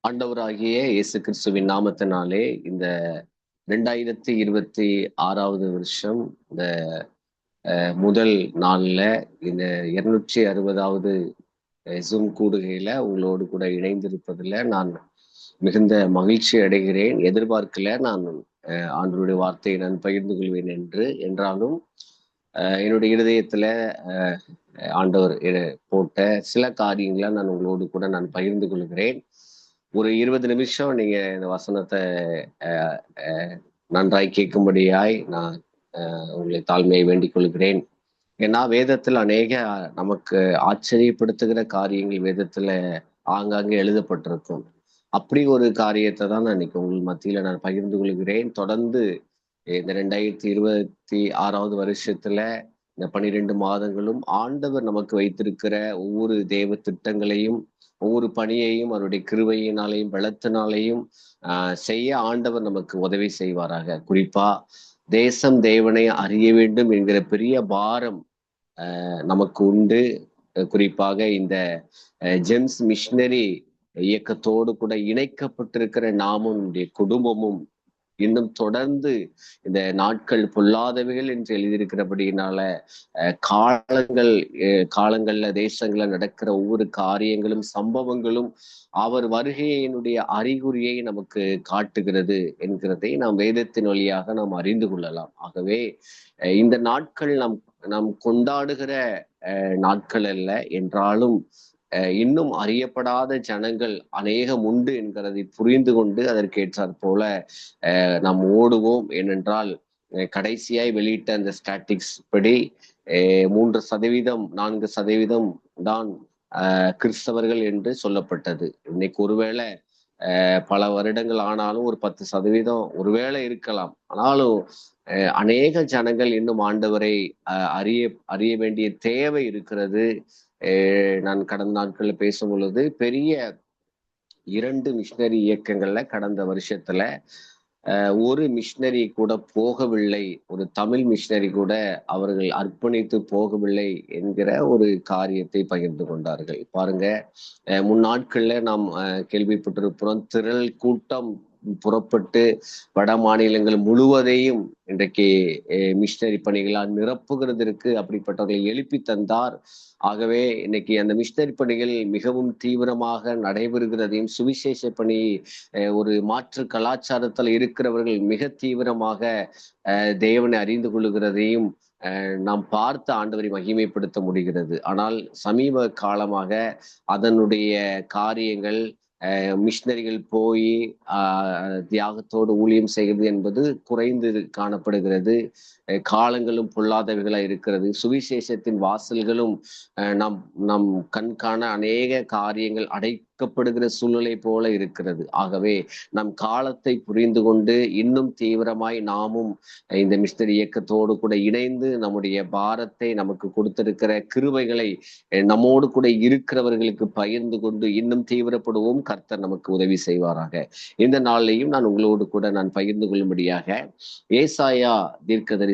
ஆண்டவராகிய இயேசு கிறிஸ்துவின் நாமத்தினாலே இந்த 2026வது வருஷம் இந்த முதல் நாள்ல இந்த 260வது ஜூம் கூடுகையில உங்களோடு கூட இணைந்திருப்பதில் நான் மிகுந்த மகிழ்ச்சி அடைகிறேன். எதிர்பார்க்கல நான் ஆண்டவருடைய வார்த்தையை நான் பகிர்ந்து கொள்வேன் என்றாலும் என்னுடைய இருதயத்துல ஆண்டவர் போட்ட சில காரியங்களை நான் உங்களோடு கூட நான் பகிர்ந்து கொள்கிறேன். ஒரு 20 நிமிஷம் நீங்க இந்த வசனத்தை நன்றாய் கேட்கும்படியாய் நான் உங்களை தாழ்மையை வேண்டிக் கொள்கிறேன். ஏன்னா வேதத்தில் அநேக நமக்கு ஆச்சரியப்படுத்துகிற காரியங்கள் வேதத்துல ஆங்காங்கே எழுதப்பட்டிருக்கும். அப்படி ஒரு காரியத்தை தான் நான் இன்னைக்கு உங்கள் மத்தியில நான் பகிர்ந்து கொள்கிறேன். தொடர்ந்து இந்த 2026வது வருஷத்துல இந்த 12 மாதங்களும் ஆண்டவர் நமக்கு வைத்திருக்கிற ஒவ்வொரு தேவ திட்டங்களையும் ஒவ்வொரு பணியையும் அவருடைய கிருபையினாலையும் பலத்தினாலையும் செய்ய ஆண்டவர் நமக்கு உதவி செய்வாராக. குறிப்பா தேசம் தேவனை அறிய வேண்டும் என்கிற பெரிய பாரம் நமக்கு உண்டு. குறிப்பாக இந்த ஜெம்ஸ் மிஷனரி இயக்கத்தோடு கூட இணைக்கப்பட்டிருக்கிற நாமும் குடும்பமும் இன்னும் தொடர்ந்து இந்த நாட்கள் பொல்லாதவைகள் என்று எழுதியிருக்கிறபடினால காலங்கள்ல தேசங்கள்ல நடக்கிற ஒவ்வொரு காரியங்களும் சம்பவங்களும் அவர் வருகையினுடைய அறிகுறியை நமக்கு காட்டுகிறது என்கிறதை நாம் வேதத்தின் வழியாக நாம் அறிந்து கொள்ளலாம். ஆகவே இந்த நாட்கள் நாம் கொண்டாடுகிற நாட்கள் அல்ல என்றாலும் இன்னும் அறியப்படாத ஜனங்கள் அநேகம் உண்டு என்கிறதை புரிந்து கொண்டு அதற்கேற்றாற் போல நாம் ஓடுவோம். ஏனென்றால் கடைசியாய் வெளியிட்ட அந்த ஸ்டாட்டிக்ஸ் படி 3%, 4% தான் கிறிஸ்தவர்கள் என்று சொல்லப்பட்டது. இன்னைக்கு ஒருவேளை பல வருடங்கள் ஆனாலும் ஒரு 10% ஒருவேளை இருக்கலாம். ஆனாலும் அநேக ஜனங்கள் இன்னும் ஆண்டவரை அறிய வேண்டிய தேவை இருக்கிறது. நான் கடந்த நாட்கள்ல பேசும் பொழுது பெரிய 2 மிஷினரி இயக்கங்கள்ல கடந்த வருஷத்துல ஒரு மிஷினரி கூட போகவில்லை, ஒரு தமிழ் மிஷினரி கூட அவர்கள் அர்ப்பணித்து போகவில்லை என்கிற ஒரு காரியத்தை பகிர்ந்து கொண்டார்கள். பாருங்க, முன்னாட்கள்ல நாம் கேள்விப்பட்டிருக்கிறோம், திரள் கூட்டம் புறப்பட்டு வட மாநிலங்கள் முழுவதையும் இன்றைக்கு மிஷினரி பணிகளால் நிரப்புகிறதற்கு அப்படிப்பட்டவர்களை எழுப்பி தந்தார். ஆகவே இன்னைக்கு அந்த மிஷினரி பணிகள் மிகவும் தீவிரமாக நடைபெறுகிறதையும், சுவிசேஷ பணி ஒரு மாற்று கலாச்சாரத்தில் இருக்கிறவர்கள் மிக தீவிரமாக தேவனை அறிந்து கொள்ளுகிறதையும் நாம் பார்த்து ஆண்டவரை மகிமைப்படுத்த முடிகிறது. ஆனால் சமீப காலமாக அதனுடைய காரியங்கள் மிஷினரிகள் போய் தியாகத்தோடு ஊழியம் செய்கிறது என்பது குறைந்து காணப்படுகிறது. காலங்களும் பொல்லாதவைகளா இருக்கிறது. சுவிசேஷத்தின் வாசல்களும் நம் கண்காண அநேக காரியங்கள் அடைக்கப்படுகிற சூழ்நிலை போல இருக்கிறது. ஆகவே நம் காலத்தை புரிந்து கொண்டு இன்னும் தீவிரமாய் நாமும் இந்த மிஷினரி இயக்கத்தோடு கூட இணைந்து நம்முடைய பாரத்தை, நமக்கு கொடுத்திருக்கிற கிருபைகளை நம்மோடு கூட இருக்கிறவர்களுக்கு பகிர்ந்து கொண்டு இன்னும் தீவிரப்படுவோம். கர்த்தர் நமக்கு உதவி செய்வாராக. இந்த நாளிலையும் நான் உங்களோடு கூட நான் பகிர்ந்து கொள்ளும்படியாக ஏசாயா தீர்க்க தரிசன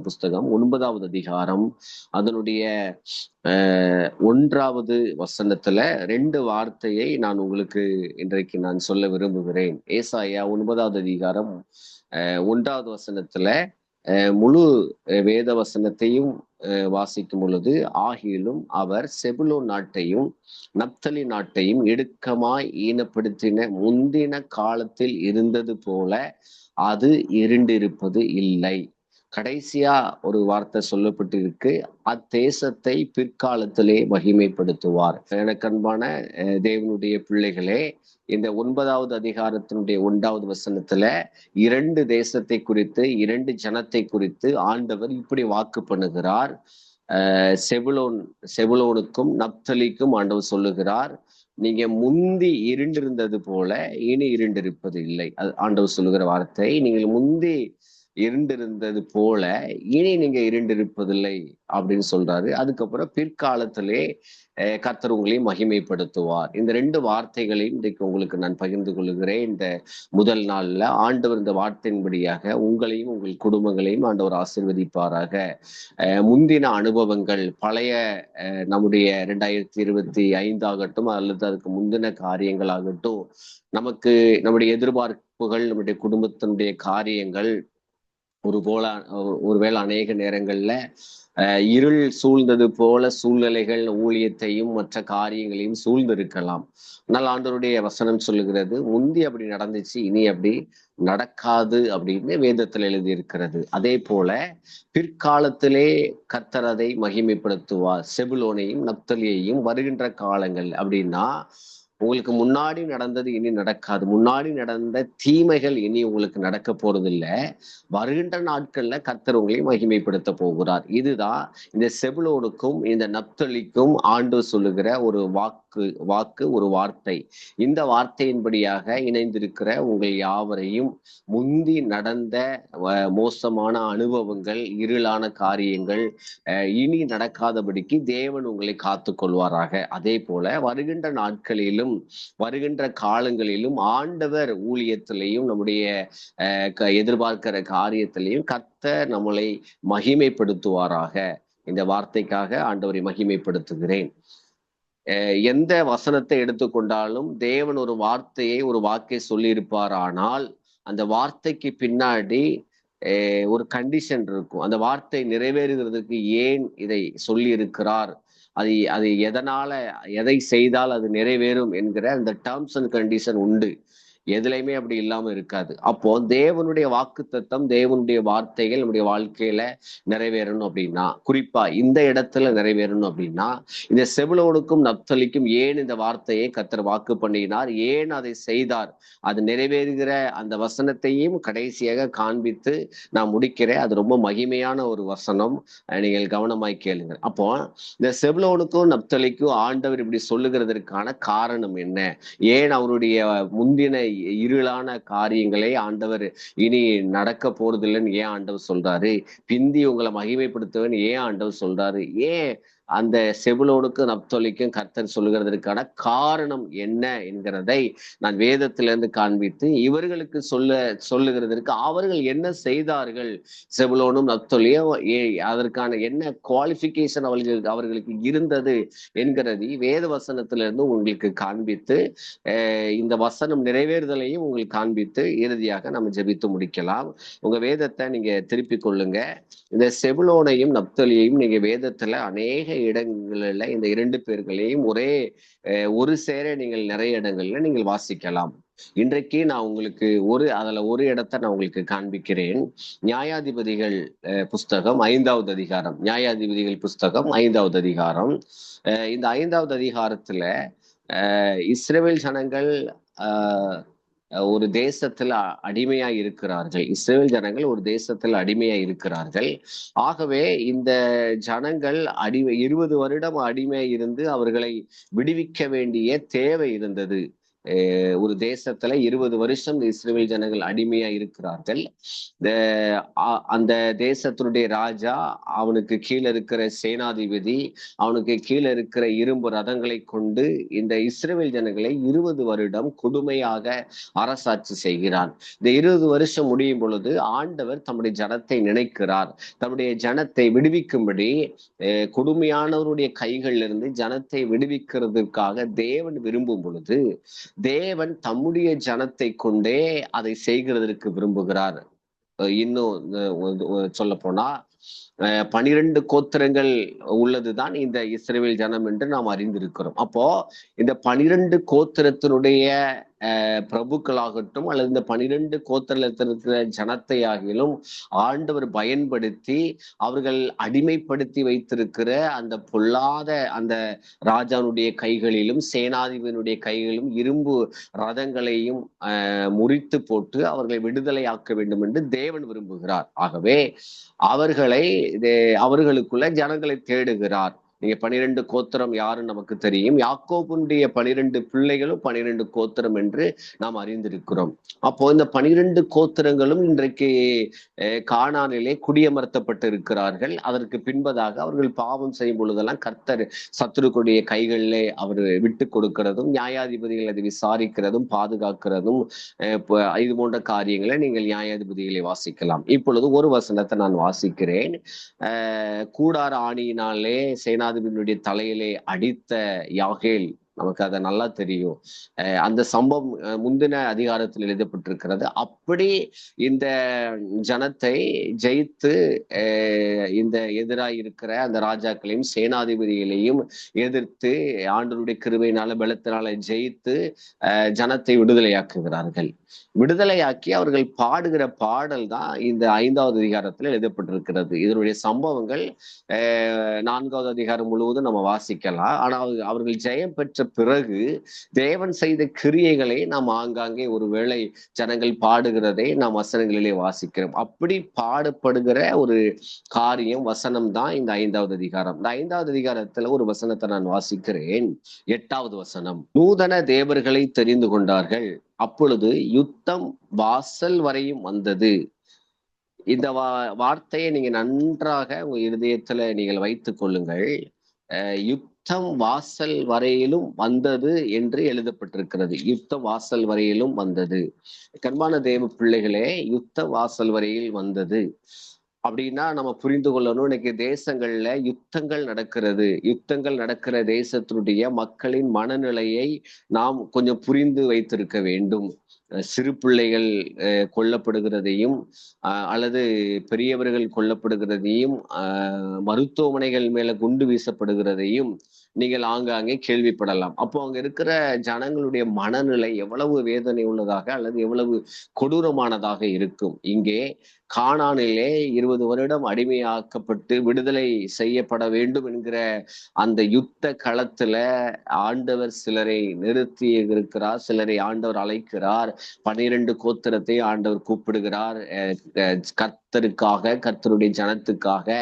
புஸ்தகம் 9வது அதிகாரம் அதனுடைய 1வது வசனத்துல 2 வார்த்தையை நான் உங்களுக்கு இன்றைக்கு நான் சொல்ல விரும்புகிறேன். ஏசாயா 9வது அதிகாரம் 1வது வசனத்துல முழு வேத வசனத்தையும் வாசிக்கும் பொழுது, ஆகிலும் அவர் செபுலோன் நாட்டையும் நப்தலி நாட்டையும் இடுக்கமாய் ஈனப்படுத்தின முந்தின காலத்தில் இருந்தது போல அது இருண்டிருப்பது இல்லை. கடைசியா ஒரு வார்த்தை சொல்லப்பட்டிருக்கு, அத்தேசத்தை பிற்காலத்திலே மகிமைப்படுத்துவார். எனக்கு அன்பான தேவனுடைய பிள்ளைகளே, இந்த 9வது அதிகாரத்தினுடைய 1வது வசனத்துல 2 தேசத்தை குறித்து, 2 ஜனத்தை குறித்து ஆண்டவர் இப்படி வாக்கு பண்ணுகிறார். செபுலோனுக்கும் நப்தலிக்கும் ஆண்டவர் சொல்லுகிறார், நீங்க முந்தி இருண்டிருந்தது போல இனி இருண்டிருப்பது இல்லை. ஆண்டவர் சொல்லுகிற வார்த்தை, நீங்கள் முந்தி இருண்டிருந்தது போல இனி நீங்க இருண்டிருப்பதில்லை அப்படின்னு சொல்றாரு. அதுக்கப்புறம் பிற்காலத்திலே கர்த்தர் உங்களை மகிமைப்படுத்துவார். இந்த 2 வார்த்தைகளையும் இன்றைக்கு உங்களுக்கு நான் பகிர்ந்து கொள்கிறேன். இந்த முதல் நாள்ல ஆண்டவர் இந்த வார்த்தையின்படியாக உங்களையும் உங்கள் குடும்பங்களையும் ஆண்டவர் ஆசீர்வதிப்பாராக. முந்தின அனுபவங்கள் பழைய நம்முடைய 2025 ஆகட்டும் அல்லது அதுக்கு முந்தின காரியங்களாகட்டும், நமக்கு நம்முடைய எதிர்பார்ப்புகள், நம்முடைய குடும்பத்தினுடைய காரியங்கள் ஒருவேளை அநேக நேரங்கள்ல இருள் சூழ்ந்தது போல சூழ்நிலைகள் ஊழியத்தையும் மற்ற காரியங்களையும் சூழ்ந்திருக்கலாம். ஆனால் ஆண்டவருடைய வசனம் சொல்லுகிறது, முந்தி அப்படி நடந்துச்சு, இனி அப்படி நடக்காது அப்படின்னு வேதத்தில் எழுதியிருக்கிறது. அதே போல பிற்காலத்திலே கர்த்தர் அதை மகிமைப்படுத்துவார். செபுலோனையும் நப்தலியையும் வருகின்ற காலங்கள் அப்படின்னா, உங்களுக்கு முன்னாடி நடந்தது இனி நடக்காது. முன்னாடி நடந்த தீமைகள் இனி உங்களுக்கு நடக்க போறதில்ல. வருகின்ற நாட்கள்ல கர்த்தர் உங்களை மகிமைப்படுத்த போகிறார். இதுதான் இந்த செபுலோனுக்கும் இந்த நப்தலிக்கும் ஆண்டவர் சொல்லுகிற ஒரு வாக்கு ஒரு வார்த்தை. இந்த வார்த்தையின்படியாக இணைந்திருக்கிற உங்கள் யாவரையும் முந்தி நடந்த மோசமான அனுபவங்கள், இருளான காரியங்கள் இனி நடக்காதபடிக்கு தேவன் உங்களை காத்து கொள்வாராக. அதே போல வருகின்ற நாட்களிலும் வருகின்ற காலங்களிலும் ஆண்டவர் ஊழியத்திலையும் நம்முடைய எதிர்பார்க்கிற காரியத்திலையும் கர்த்தர் நம்மளை மகிமைப்படுத்துவாராக. இந்த வார்த்தைக்காக ஆண்டவரை மகிமைப்படுத்துகிறேன். எந்த வசனத்தை எடுத்துக்கொண்டாலும் தேவன் ஒரு வாக்கை சொல்லியிருப்பார். ஆனால் அந்த வார்த்தைக்கு பின்னாடி ஒரு கண்டிஷன் இருக்கும். அந்த வார்த்தை நிறைவேறுகிறதுக்கு ஏன் இதை சொல்லி இருக்கிறார், அது எதை செய்தால் அது நிறைவேறும் என்கிற அந்த டேர்ம்ஸ் அண்ட் கண்டிஷன் உண்டு. எதுலையுமே அப்படி இல்லாம இருக்காது. அப்போ தேவனுடைய வாக்குத்தத்தம், தேவனுடைய வார்த்தைகள் நம்முடைய வாழ்க்கையில நிறைவேறணும் அப்படின்னா, குறிப்பா இந்த இடத்துல நிறைவேறணும் அப்படின்னா, இந்த செபுலோனுக்கும் நப்தலிக்கும் ஏன் இந்த வார்த்தையை கர்த்தர் வாக்கு பண்ணினார், ஏன் அதை செய்தார், அது நிறைவேறுகிற அந்த வசனத்தையும் கடைசியாக காண்பித்து நான் முடிக்கிறேன். அது ரொம்ப மகிமையான ஒரு வசனம், நீங்கள் கவனமாய் கேளுங்க. அப்போ இந்த செபுலோனுக்கும் நப்தலிக்கும் ஆண்டவர் இப்படி சொல்லுகிறதற்கான காரணம் என்ன? ஏன் அவருடைய முந்தின இருளான காரியங்களை ஆண்டவர் இனி நடக்க போறதில்லைன்னு ஏன் ஆண்டவர் சொல்றாரு? பிந்தி உங்களை மகிமைப்படுத்துவேன்னு ஏன் ஆண்டவர் சொல்றாரு? ஏன் அந்த செபுலோனுக்கு நப்தலிக்கும் கர்த்தர் சொல்லுகிறதற்கான காரணம் என்ன என்கிறதை நான் வேதத்திலிருந்து காண்பித்து இவர்களுக்கு சொல்லுகிறதற்கு அவர்கள் என்ன செய்தார்கள், செபுலோனும் நப்தலியும் அதற்கான என்ன குவாலிபிகேஷன் அவர்களுக்கு இருந்தது என்கிறது வேத வசனத்திலிருந்து உங்களுக்கு காண்பித்து இந்த வசனம் நிறைவேறுதலையும் உங்களுக்கு காண்பித்து இறுதியாக நம்ம ஜெபித்து முடிக்கலாம். உங்க வேதத்தை நீங்க திருப்பிக் கொள்ளுங்க. இந்த செபுலோனையும் நப்தலியையும் நீங்க வேதத்துல அநேக இடங்கள்ல இந்த 2 பேர்களையும் ஒரு சேர நீங்கள் நிறைய இடங்கள்ல நீங்கள் வாசிக்கலாம். இன்றைக்கு நான் உங்களுக்கு ஒரு இடத்தை நான் உங்களுக்கு காண்பிக்கிறேன். நியாயாதிபதிகள் புஸ்தகம் 5வது அதிகாரம். நியாயாதிபதிகள் புஸ்தகம் 5வது அதிகாரம். இந்த 5வது அதிகாரத்துல இஸ்ரவேல் ஜனங்கள் ஒரு தேசத்துல அடிமையா இருக்கிறார்கள். இஸ்ரவேல் ஜனங்கள் ஒரு தேசத்துல அடிமையா இருக்கிறார்கள். ஆகவே இந்த ஜனங்கள் 20 வருடம் அடிமை இருந்து அவர்களை விடுவிக்க வேண்டிய தேவை இருந்தது. ஒரு தேசத்துல 20 வருஷம் இஸ்ரவேல் ஜனங்கள் அடிமையா இருக்கிறார்கள். அந்த தேசத்தினுடைய ராஜா, அவனுக்கு கீழே இருக்கிற சேனாதிபதி, அவனுக்கு கீழே இருக்கிற இரும்பு ரதங்களை கொண்டு இந்த இஸ்ரவேல் ஜனங்களை 20 வருடம் கொடுமையாக அரசாட்சி செய்கிறான். இந்த 20 வருஷம் முடியும் பொழுது ஆண்டவர் தம்முடைய ஜனத்தை நினைக்கிறார். தம்முடைய ஜனத்தை விடுவிக்கும்படி கொடுமையானவருடைய கைகளிலிருந்து ஜனத்தை விடுவிக்கிறதுக்காக தேவன் விரும்பும் பொழுது தேவன் தம்முடைய ஜனத்தை கொண்டே அதை செய்கிறதற்கு விரும்புகிறார். இன்னும் சொல்ல போனா 12 கோத்திரங்கள் உள்ளதுதான் இந்த இஸ்ரவேல் ஜனம் என்று நாம் அறிந்திருக்கிறோம். அப்போ இந்த 12 கோத்திரத்தினுடைய பிரபுக்களாகட்டும் அல்லது இந்த 12 கோத்திரத்தில் இருக்கிற ஜனத்தை ஆகிலும் ஆண்டவர் பயன்படுத்தி அவர்கள் அடிமைப்படுத்தி வைத்திருக்கிற அந்த பொல்லாத அந்த ராஜாவுடைய கைகளிலும் சேனாதிபதியினுடைய கைகளிலும் இரும்பு ரதங்களையும் முறித்து போட்டு அவர்களை விடுதலையாக்க வேண்டும் என்று தேவன் விரும்புகிறார். ஆகவே அவர்களுக்குள்ள ஜனங்களை தேடுகிறார். நீங்க 12 கோத்திரம் யாருன்னு நமக்கு தெரியும். யாக்கோபுடைய 12 பிள்ளைகளும் 12 கோத்திரம் என்று நாம் அறிந்திருக்கிறோம். அப்போ இந்த 12 கோத்திரங்களும் இன்றைக்கு கானானிலே குடியமர்த்தப்பட்டு இருக்கிறார்கள். அதற்கு பின்பதாக அவர்கள் பாவம் செய்யும் பொழுதெல்லாம் கர்த்தர் சத்துருக்களுடைய கைகளிலே அவர் விட்டு கொடுக்கிறதும், நியாயாதிபதிகள் அதை விசாரிக்கிறதும், பாதுகாக்கிறதும், இது போன்ற காரியங்களை நீங்கள் நியாயாதிபதிகளை வாசிக்கலாம். இப்பொழுது ஒரு வசனத்தை நான் வாசிக்கிறேன். கூடார ஆணியினாலே சேனாதிபதியினுடைய தலையிலே அடித்த யாகேல், நமக்கு அதை நல்லா தெரியும். அந்த சம்பவம் முந்தின அதிகாரத்தில் எழுதப்பட்டிருக்கிறது. அப்படி இந்த ஜனத்தை ஜெயித்து இந்த எதிராக இருக்கிற அந்த ராஜாக்களையும் சேனாதிபதிகளையும் எதிர்த்து ஆண்டவருடைய கிருபையினால பலத்தினால ஜெயித்து ஜனத்தை விடுதலையாக்குகிறார்கள். விடுதலையாக்கி அவர்கள் பாடுகிற பாடல் தான் இந்த 5வது அதிகாரத்தில் எழுதப்பட்டிருக்கிறது. இதனுடைய சம்பவங்கள் 4வது அதிகாரம் முழுவதும் நம்ம வாசிக்கலாம். ஆனால் அவர்கள் ஜெயம் பெற்ற பிறகு தேவன் செய்த கிரியைகளை நாம் ஆங்காங்கே ஒருவேளை ஜனங்கள் பாடுகிறதை நாம் வசனங்களிலே வாசிக்கிறோம். அப்படி பாடப்படுகிற ஒரு காரியம் வசனம் தான் இந்த 5வது அதிகாரம். இந்த 5வது அதிகாரத்துல ஒரு வசனத்தை நான் வாசிக்கிறேன். 8வது வசனம். நூதன தேவர்களை தெரிந்து கொண்டார்கள், அப்பொழுது யுத்தம் வாசல் வரையும் வந்தது. இந்த வார்த்தையை நீங்க நன்றாக உங்க இருதயத்துல நீங்கள் வைத்துக் கொள்ளுங்கள். யுத்தம் வாசல் வரையிலும் வந்தது என்று எழுதப்பட்டிருக்கிறது. யுத்தம் வாசல் வரையிலும் வந்தது. கண்பான தேவ பிள்ளைகளே, யுத்த வாசல் வரையில் வந்தது அப்படின்னா நம்ம புரிந்து கொள்ளணும். இன்னைக்கு தேசங்கள்ல யுத்தங்கள் நடக்கிறது. யுத்தங்கள் நடக்கிற தேசத்தினுடைய மக்களின் மனநிலையை நாம் கொஞ்சம் புரிந்து வைத்திருக்க வேண்டும். சிறு பிள்ளைகள் கொல்லப்படுகிறதையும் அல்லது பெரியவர்கள் கொல்லப்படுகிறதையும் மருத்துவமனைகள் மேல குண்டு வீசப்படுகிறதையும் நீங்கள் ஆங்காங்கே கேள்விப்படலாம். அப்போ அங்க இருக்கிற ஜனங்களுடைய மனநிலை எவ்வளவு வேதனை உள்ளதாக அல்லது எவ்வளவு கொடூரமானதாக இருக்கும். இங்கே கானானிலே 20 வருடம் அடிமையாக்கப்பட்டு விடுதலை செய்யப்பட வேண்டும் என்கிற அந்த யுத்த களத்துல ஆண்டவர் சிலரை நிறுத்தி இருக்கிறார், சிலரை ஆண்டவர் அழைக்கிறார். 12 கோத்திரத்தை ஆண்டவர் கூப்பிடுகிறார். கர்த்தருக்காக, கர்த்தருடைய ஜனத்துக்காக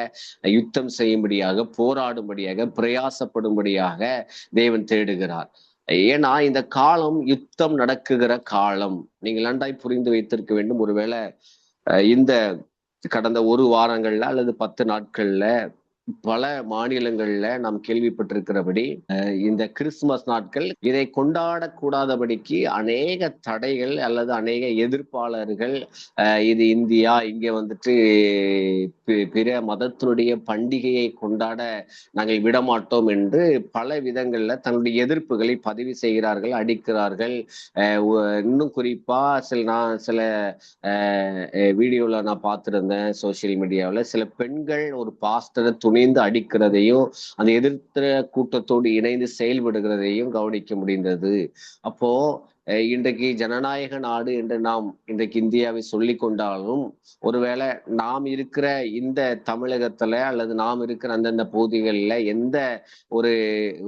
யுத்தம் செய்யும்படியாக, போராடும்படியாக, பிரயாசப்படும்படியாக தேவன் தேடுகிறார். ஏன்னா இந்த காலம் யுத்தம் நடக்குகிற காலம். நீங்கள் நன்றாய் புரிந்து வைத்திருக்க வேண்டும். ஒருவேளை இந்த கடந்த 1 வாரங்கள்ல அல்லது 10 நாட்கள்ல பல மாநிலங்கள்ல நாம் கேள்விப்பட்டிருக்கிறபடி இந்த கிறிஸ்துமஸ் நாட்கள் இதை கொண்டாடக்கூடாதபடிக்கு அநேக தடைகள் அல்லது அநேக எதிர்ப்பாளர்கள் இது இந்தியா, இங்க வந்துட்டு பிற மதத்தினுடைய பண்டிகையை கொண்டாட நாங்கள் விடமாட்டோம் என்று பல விதங்கள்ல தன்னுடைய எதிர்ப்புகளை பதிவு செய்கிறார்கள், அடிக்கிறார்கள். இன்னும் குறிப்பா சில வீடியோல நான் பார்த்திருந்தேன் சோசியல் மீடியாவில். சில பெண்கள் ஒரு பாஸ்டரை துணிந்து அடிக்கிறதையும் அந்த எதிர்த்த கூட்டத்தோடு இணைந்து செயல்படுகிறதையும் கவனிக்க முடிந்தது. அப்போ இன்றைக்கு ஜனநாயக நாடு என்று நாம் இன்றைக்கு இந்தியாவை சொல்லி கொண்டாலும் ஒருவேளை நாம் இருக்கிற இந்த தமிழகத்துல அல்லது நாம் இருக்கிற அந்தந்த பகுதிகளில் எந்த ஒரு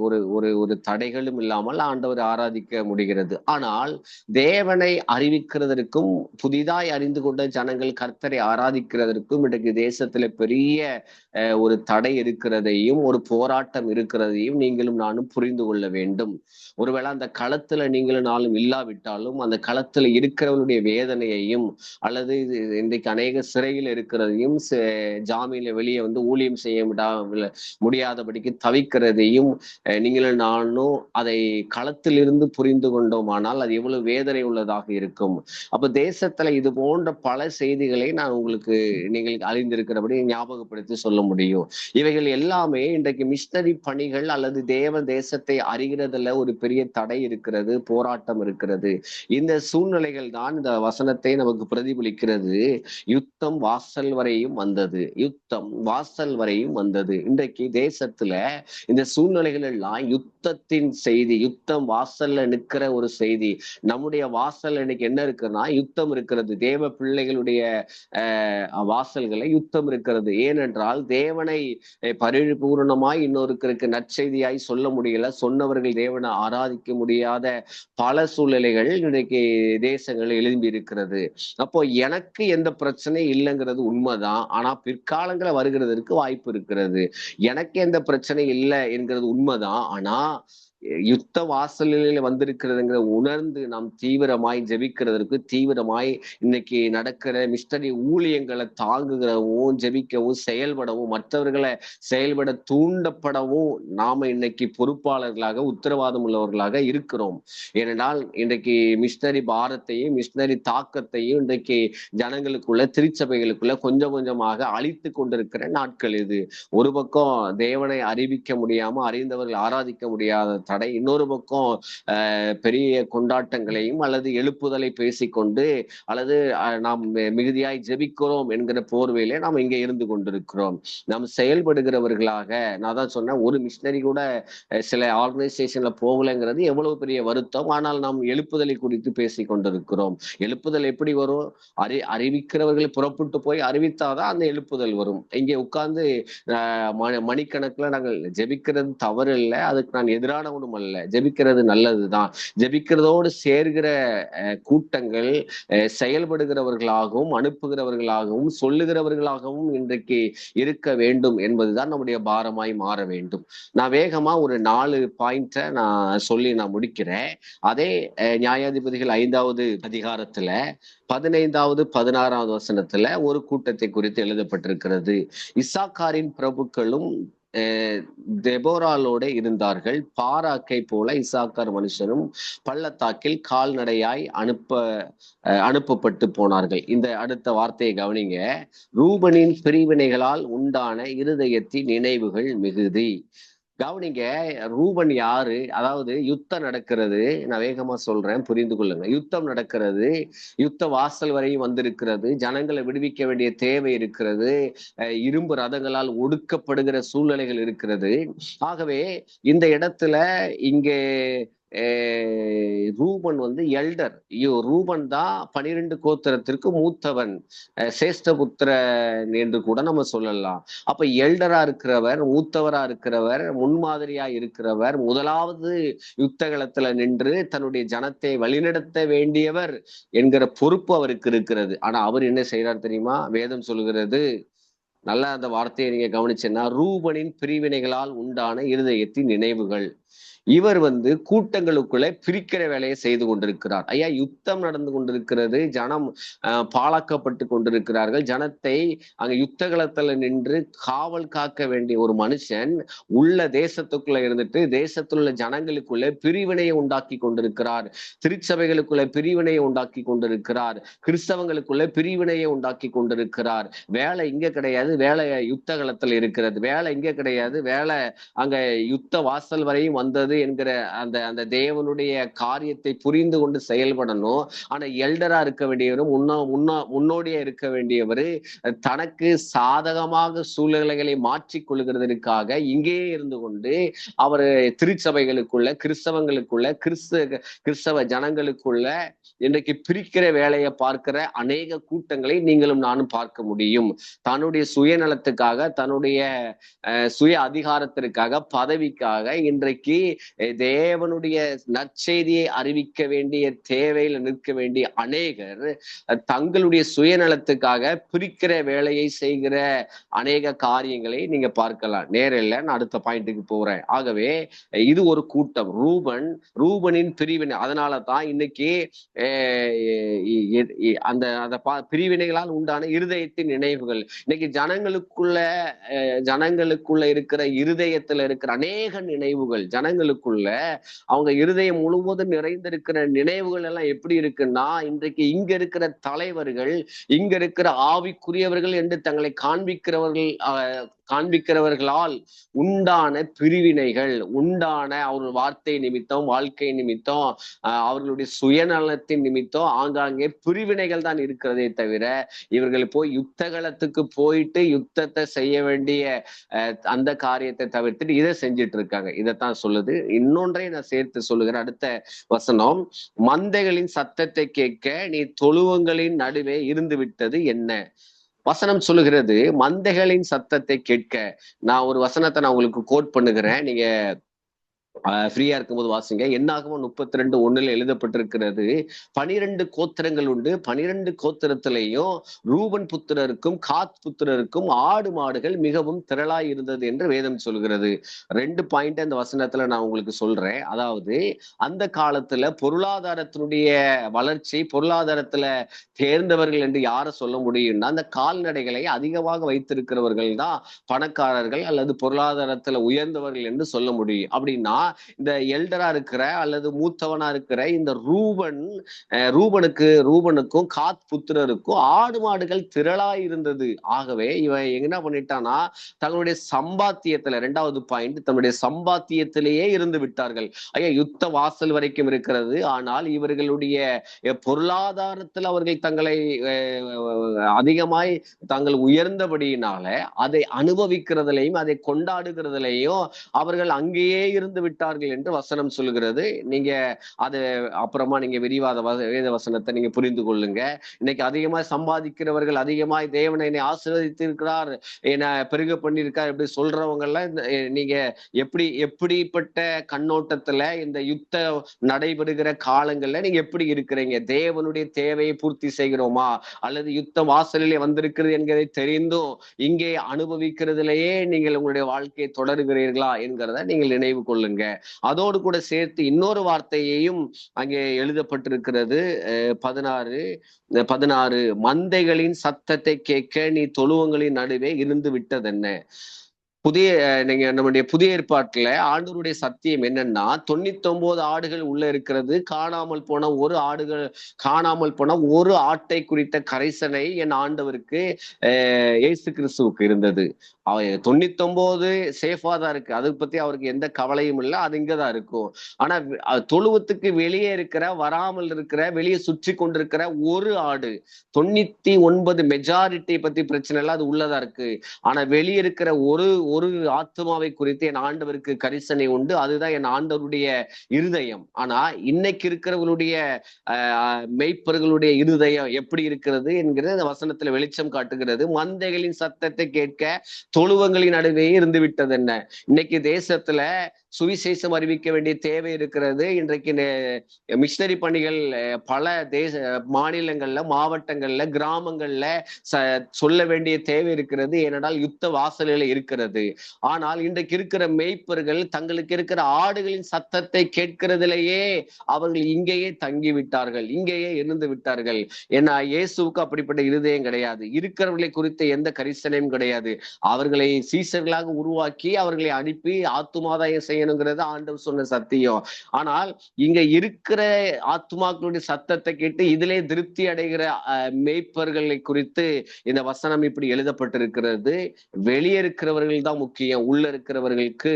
ஒரு ஒரு ஒரு தடைகளும் இல்லாமல் ஆண்டவர் ஆராதிக்க முடிகிறது. ஆனால் தேவனை அறிவிக்கிறதற்கும் புதிதாய் அறிந்து கொண்ட ஜனங்கள் கர்த்தரை ஆராதிக்கிறதற்கும் இன்றைக்கு தேசத்துல பெரிய ஒரு தடை இருக்கிறதையும் ஒரு போராட்டம் இருக்கிறதையும் நீங்களும் நானும் புரிந்து கொள்ள வேண்டும். ஒருவேளை அந்த களத்துல நீங்களும் நாளும் இல்லாவிட்டாலும் அந்த களத்துல இருக்கிறவனுடைய வேதனையையும் அல்லது இன்றைக்கு அநேக சிறையில் இருக்கிறதையும் ஜாமீன்ல வெளியே வந்து ஊழியம் செய்ய முடியாதபடிக்கு தவிக்கிறதையும் நீங்களும் நானும் அதை களத்திலிருந்து புரிந்து கொண்டோமானால் அது எவ்வளவு வேதனை உள்ளதாக இருக்கும். அப்ப தேசத்துல இது போன்ற பல செய்திகளை நான் உங்களுக்கு நீங்கள் அறிந்திருக்கிறபடி ஞாபகப்படுத்தி சொல்ல முடியும். இவைகள் எல்லாமே இன்றைக்கு மிஷனரி பணிகள் அல்லது தேவ தேசத்தை அறிகிறதுல ஒரு பெரிய தடை இருக்கிறது, போராட்டம் இருக்கிறது. இந்த சூழ்நிலைகள் தான் இந்த வசனத்தை நமக்கு பிரதிபலிக்கிறது. யுத்தம் வாசல் வரையும் வந்தது, யுத்தம் வாசல் வரையும் வந்தது. இன்றைக்கு தேசத்துல இந்த சூழ்நிலைகள் எல்லாம் யுத்தத்தின் செய்தி, யுத்தம் வாசல்ல நிற்கிற ஒரு செய்தி. நம்முடைய வாசல் இன்னைக்கு என்ன இருக்குன்னா யுத்தம் இருக்கிறது. தேவ பிள்ளைகளுடைய வாசல்களை யுத்தம் இருக்கிறது. ஏனென்றால் தேவனை பரிபூரணமாய் இன்னொருக்கு நற்செய்தியாய் சொல்ல முடியல, சொன்னவர்கள் தேவனை ஆராதிக்க முடியாத பல சூழ்நிலை சூழ்நிலைகள் இன்றைக்கு தேசங்கள் எழும்பி இருக்கிறது. அப்போ எனக்கு எந்த பிரச்சனையும் இல்லைங்கிறது உண்மைதான். ஆனா பிற்காலங்கள வருகிறதற்கு வாய்ப்பு இருக்கிறது. எனக்கு எந்த பிரச்சனையும் இல்லை என்கிறது உண்மைதான். ஆனா யுத்த வாசலில் வந்திருக்கிறதுங்கிற உணர்ந்து நாம் தீவிரமாய் ஜெபிக்கிறதற்கு தீவிரமாய் இன்னைக்கு நடக்கிற மிஸ்டரி ஊழியங்களை தாங்குகிறவும் ஜெபிக்கவும் செயல்படவும் மற்றவர்களை செயல்பட தூண்டப்படவும் நாம இன்னைக்கு பொறுப்பாளர்களாக உத்தரவாதம் உள்ளவர்களாக இருக்கிறோம். ஏனென்றால் இன்றைக்கு மிஷினரி பாரத்தையும் மிஷினரி தாக்கத்தையும் இன்றைக்கு ஜனங்களுக்குள்ள திருச்சபைகளுக்குள்ள கொஞ்சம் கொஞ்சமாக அழித்து கொண்டிருக்கிற நாட்கள் இது. ஒரு பக்கம் தேவனை அறிவிக்க முடியாம அறிந்தவர்கள் ஆராதிக்க முடியாத தடை, இன்னொரு பக்கம் பெரிய கொண்டாட்டங்களையும் அல்லது எழுப்புதலை பேசிக்கொண்டு அல்லது நாம் மிகுதியாய் ஜெபிக்கிறோம் என்கிற போர்வையிலே நாம் இங்கே இருந்து கொண்டிருக்கிறோம். நாம் செயல்படுகிறவர்களாக, நான் தான் சொன்னேன், ஒரு மிஷினரி கூட சில ஆர்கனைசேஷன்ல போகலைங்கிறது எவ்வளவு பெரிய வருத்தம். ஆனால் நாம் எழுப்புதலை குறித்து பேசி கொண்டிருக்கிறோம். எழுப்புதல் எப்படி வரும்? அறிவிக்கிறவர்களை புறப்பட்டு போய் அறிவித்தாதான் அந்த எழுப்புதல் வரும். இங்கே உட்கார்ந்து மணிக்கணக்கில் நாங்கள் ஜெபிக்கிறது தவறு இல்லை, அதுக்கு நான் எதிரானவனும் அல்ல. ஜெபிக்கிறது நல்லதுதான். ஜெபிக்கிறதோடு சேர்கிற கூட்டங்கள் செயல்படுகிறவர்களாகவும் அனுப்புகிறவர்களாகவும் சொல்லுகிறவர்களாகவும் இன்றைக்கு இருக்க வேண்டும் என்பதுதான் நம்முடைய பாரமாய் மாற வேண்டும். நான் வேகமா ஒரு 4 பாயிண்ட நான் சொல்லி நான் முடிக்கிறேன். அதே நியாயாதிபதிகள் 5வது அதிகாரத்துல 15வது 16வது வசனத்துல ஒரு கூட்டத்தை குறித்து எழுதப்பட்டிருக்கிறது. இசாக்காரின் பிரபுக்களும் தெபோராலோட இருந்தார்கள். பாராக்கை போல இசாக்கார் மனுஷனும் பள்ளத்தாக்கில் கால்நடையாய் அனுப்பப்பட்டு போனார்கள். இந்த அடுத்த வார்த்தையை கவனிங்க. ரூபனின் பிரிவினைகளால் உண்டான இருதயத்தின் நினைவுகள் மிகுதி. கவனிங்க, ரூபன் யாரு? அதாவது யுத்தம் நடக்கிறது. நான் வேகமா சொல்றேன், புரிந்து கொள்ளுங்க. யுத்தம் நடக்கிறது, யுத்த வாசல் வரையும் வந்திருக்கிறது, ஜனங்களை விடுவிக்க வேண்டிய தேவை இருக்கிறது, இரும்பு ரதங்களால் ஒடுக்கப்படுகிற சூழ்நிலைகள் இருக்கிறது. ஆகவே இந்த இடத்துல இங்கே ரூபன் எல்டர். ரூபன் தான் 12 கோத்திரத்திற்கு மூத்தவன், சேஷ்டபுத்திரன் என்று கூட நம்ம சொல்லலாம். அப்ப எல்டரா இருக்கிறவர், மூத்தவரா இருக்கிறவர், முன்மாதிரியா இருக்கிறவர், முதலாவது யுத்தகலத்துல நின்று தன்னுடைய ஜனத்தை வழிநடத்த வேண்டியவர் என்கிற பொறுப்பு அவருக்கு இருக்கிறது. ஆனா அவர் என்ன செய்யறார் தெரியுமா? வேதம் சொல்லுகிறது, நல்லா அந்த வார்த்தையை நீங்க கவனிச்சேன்னா, ரூபனின் பிரிவினைகளால் உண்டான இருதயத்தின் நினைவுகள். இவர் கூட்டங்களுக்குள்ள பிரிக்கிற வேலையை செய்து கொண்டிருக்கிறார். ஐயா, யுத்தம் நடந்து கொண்டிருக்கிறது, ஜனம் பாழாக்கப்பட்டு கொண்டிருக்கிறார்கள். ஜனத்தை அங்க யுத்தகலத்துல நின்று காவல் காக்க வேண்டிய ஒரு மனுஷன் உள்ள தேசத்துக்குள்ள இருந்துட்டு தேசத்துள்ள ஜனங்களுக்குள்ள பிரிவினையை உண்டாக்கி கொண்டிருக்கிறார். திருச்சபைகளுக்குள்ள பிரிவினையை உண்டாக்கி கொண்டிருக்கிறார். கிறிஸ்தவங்களுக்குள்ள பிரிவினையை உண்டாக்கி கொண்டிருக்கிறார். வேலை இங்க கிடையாது, வேலை யுத்தகலத்துல இருக்கிறது. வேலை இங்க கிடையாது, வேலை அங்க யுத்த வாசல் வரையும் வந்தது என்கிற அந்த தேவனுடைய காரியத்தை புரிந்து கொண்டு செயல்படணும். ஆனா எல்டரா இருக்க வேண்டியவரும் முன்னோடியா இருக்க வேண்டியவர் தனக்கு சாதகமாக சூழ்நிலைகளை மாற்றிக் கொள்கிறதற்காக இங்கே இருந்து கொண்டு அவர் திருச்சபைகளுக்குள்ள கிறிஸ்தவங்களுக்குள்ள கிறிஸ்தவ ஜனங்களுக்குள்ள இன்றைக்கு பிரிக்கிற வேலையை பார்க்கிற அநேக கூட்டங்களை நீங்களும் நானும் பார்க்க முடியும். தன்னுடைய சுயநலத்துக்காக, தன்னுடைய சுய அதிகாரத்திற்காக, பதவிக்காக இன்றைக்கு தேவனுடைய நற்செய்தியை அறிவிக்க வேண்டிய தேவையில் நிற்க வேண்டிய அநேகர் தங்களுடைய சுயநலத்துக்காக பிரிக்கிற வேலையை செய்கிற அநேக காரியங்களை நீங்க பார்க்கலாம். நேரில் நான் அடுத்த பாயிண்ட்டுக்கு போறேன். ஆகவே இது ஒரு கூட்டம், ரூபனின் பிரிவினை. அதனால தான் இன்னைக்கு அந்த பிரிவினைகளால் உண்டான இருதயத்தின் நினைவுகள் இன்னைக்கு ஜனங்களுக்குள்ள இருக்கிற இருதயத்துல இருக்கிற அநேக நினைவுகள், ஜனங்களுக்குள்ள அவங்க இருதயம் முழுவதும் நிறைந்திருக்கிற நினைவுகள் எல்லாம் எப்படி இருக்குன்னா, இன்றைக்கு இங்க இருக்கிற தலைவர்கள், இங்க இருக்கிற ஆவிக்குரியவர்கள் என்று தங்களை காண்பிக்கிறவர்களால் உண்டான பிரிவினைகள், உண்டான அவர்கள் வார்த்தை நிமித்தம், வாழ்க்கை நிமித்தம், அவர்களுடைய சுயநலத்தின் நிமித்தம் ஆங்காங்கே பிரிவினைகள் தான் இருக்கிறதே தவிர இவர்கள் போய் யுத்தகலத்துக்கு போயிட்டு யுத்தத்தை செய்ய வேண்டிய அந்த காரியத்தை தவிர்த்துட்டு இதை செஞ்சிட்டு இருக்காங்க. இதைத்தான் சொல்லுது. இன்னொன்றை நான் சேர்த்து சொல்லுகிறேன். அடுத்த வசனம், மந்தைகளின் சத்தத்தை கேட்க நீ தொழுவங்களின் நடுவே இருந்து விட்டது என்ன? வசனம் சொல்லுகிறது மந்தைகளின் சத்தத்தை கேட்க. நான் ஒரு வசனத்தை நான் உங்களுக்கு கோட் பண்ணுகிறேன், நீங்க ஃப்ரீயா இருக்கும்போது வாசிங்க. என்னாகமம் 32:1 எழுதப்பட்டிருக்கிறது. 12 கோத்திரங்கள் உண்டு. 12 கோத்திரத்திலேயும் ரூபன் புத்திரருக்கும் காத் புத்திரருக்கும் ஆடு மாடுகள் மிகவும் திரளாய் இருந்தது என்று வேதம் சொல்கிறது. 2 பாயிண்ட் அந்த வசனத்துல நான் உங்களுக்கு சொல்றேன். அதாவது அந்த காலத்துல பொருளாதாரத்தினுடைய வளர்ச்சி, பொருளாதாரத்துல தேர்ந்தவர்கள் என்று யார சொல்ல முடியும்னா, அந்த கால்நடைகளை அதிகமாக வைத்திருக்கிறவர்கள் தான் பணக்காரர்கள் அல்லது பொருளாதாரத்துல உயர்ந்தவர்கள் என்று சொல்ல முடியும். அப்படின்னா இந்த எல்டரா இருக்கிற அல்லது மூத்தவனா இருக்கிற இந்த ரூபனுக்கும் காத் புத்திரருக்கும் ஆடு மாடுகள் திரளா இருந்தது. ஆகவே இவன் என்ன பண்ணிட்டானா, தங்களுடைய சம்பாத்தியத்துல 2வது பாயிண்ட், தன்னுடைய சம்பாத்தியத்திலேயே இருந்து விட்டார்கள். ஐயா, யுத்த வாசல் வரைக்கும் இருக்கிறது. ஆனால் இவர்களுடைய பொருளாதாரத்தில் அவர்கள் தங்களை அதிகமாய் தாங்கள் உயர்ந்தபடியினால அதை அனுபவிக்கிறதுலையும் அதை கொண்டாடுகிறதுலையும் அவர்கள் அங்கேயே இருந்து விட்டார்கள் என்று வசனம் சொல்கிறது. நீங்க அது அப்புறமா நீங்க விரிவாத வேத வசனத்தை நீங்க புரிந்து கொள்ளுங்க. இன்னைக்கு அதிகமாய் சம்பாதிக்கிறவர்கள், அதிகமாய் தேவனை என்னை ஆசீர்வதித்திருக்கிறார், என்ன பெருக பண்ணியிருக்கார் இப்படி சொல்றவங்க எல்லாம் நீங்க எப்படிப்பட்ட கண்ணோட்டத்துல இந்த யுத்த நடைபெறுகிற காலங்கள்ல நீங்க எப்படி இருக்கிறீங்க? தேவனுடைய தேவையை பூர்த்தி செய்கிறோமா, அல்லது யுத்த வாசலிலே வந்திருக்கிறது என்கிறதை தெரிந்தும் இங்கே அனுபவிக்கிறதுலேயே நீங்கள் உங்களுடைய வாழ்க்கையை தொடர்கிறீர்களா என்கிறத நீங்கள் நினைவு கொள்ளுங்க. அதோடு கூட சேர்த்து இன்னொரு வார்த்தையையும் அங்கே எழுதப்பட்டிருக்கிறது. 16 மந்தைகளின் சத்தத்தை கேட்க நீ தொழுவங்களின் நடுவே இருந்து விட்டதென்ன. நீங்க நம்முடைய புதிய ஏற்பாட்டுல ஆண்டவருடைய சத்தியம் என்னன்னா, 99 ஆடுகள் உள்ள இருக்கிறது, காணாமல் போன ஒரு ஆட்டை குறித்த கரைசனை என் ஆண்டவருக்கு இயேசு கிறிஸ்துவுக்கு இருந்தது. 99 சேஃபா தான் இருக்கு, அதை பத்தி அவருக்கு எந்த கவலையும் இல்லை, அது இங்கதான் இருக்கும். ஆனா தொழுவத்துக்கு வெளியே இருக்கிற, வராமல் இருக்கிற, வெளியே சுற்றி கொண்டிருக்கிற ஒரு ஆடு, 99 மெஜாரிட்டி பத்தி பிரச்சனை இல்லை, அது உள்ளதா இருக்கு. ஆனா வெளியே இருக்கிற ஒரு ஆத்மாவை குறித்து என் ஆண்டவருக்கு கரிசனை உண்டு. அதுதான் என் ஆண்டவருடைய இருதயம். ஆனா இன்னைக்கு இருக்கிறவர்களுடைய மெய்ப்பர்களுடைய இருதயம் எப்படி இருக்கிறது என்கிறது அந்த வசனத்துல வெளிச்சம் காட்டுகிறது. மந்தைகளின் சத்தத்தை கேட்க தொழுவங்களின் நடுவே இருந்து விட்டது என்ன. இன்னைக்கு தேசத்துல சுவிசேஷம் அறிவிக்க வேண்டிய தேவை இருக்கிறது. இன்றைக்கு மிஷனரி பணிகள் பல மாநிலங்கள்ல, மாவட்டங்கள்ல, கிராமங்கள்ல சொல்ல வேண்டிய தேவை இருக்கிறது. ஏனென்றால் யுத்த வாசலில் இருக்கிறது. ஆனால் இன்றைக்கு இருக்கிற மேய்ப்பர்கள் தங்களுக்கு இருக்கிற ஆடுகளின் சத்தத்தை கேட்கிறதிலேயே அவர்கள் இங்கேயே தங்கி விட்டார்கள், இங்கேயே இருந்து விட்டார்கள். ஏன்னா இயேசுவுக்கு அப்படிப்பட்ட இருதயம் கிடையாது. இருக்கிறவர்களை குறித்த எந்த கரிசனையும் கிடையாது. அவர்களை சீசர்களாக உருவாக்கி அவர்களை அனுப்பி ஆத்துமாதாயம் செய்யணுங்கிறது ஆண்டவர் சொன்ன சத்தியம். ஆனால் இங்க இருக்கிற ஆத்துமாக்களுடைய சத்தத்தை கேட்டு இதிலே திருப்தி அடைகிற மேய்ப்பர்களை குறித்து இந்த வசனம் இப்படி எழுதப்பட்டிருக்கிறது. வெளியே இருக்கிறவர்கள் தான் முக்கியம், உள்ள இருக்கிறவர்களுக்கு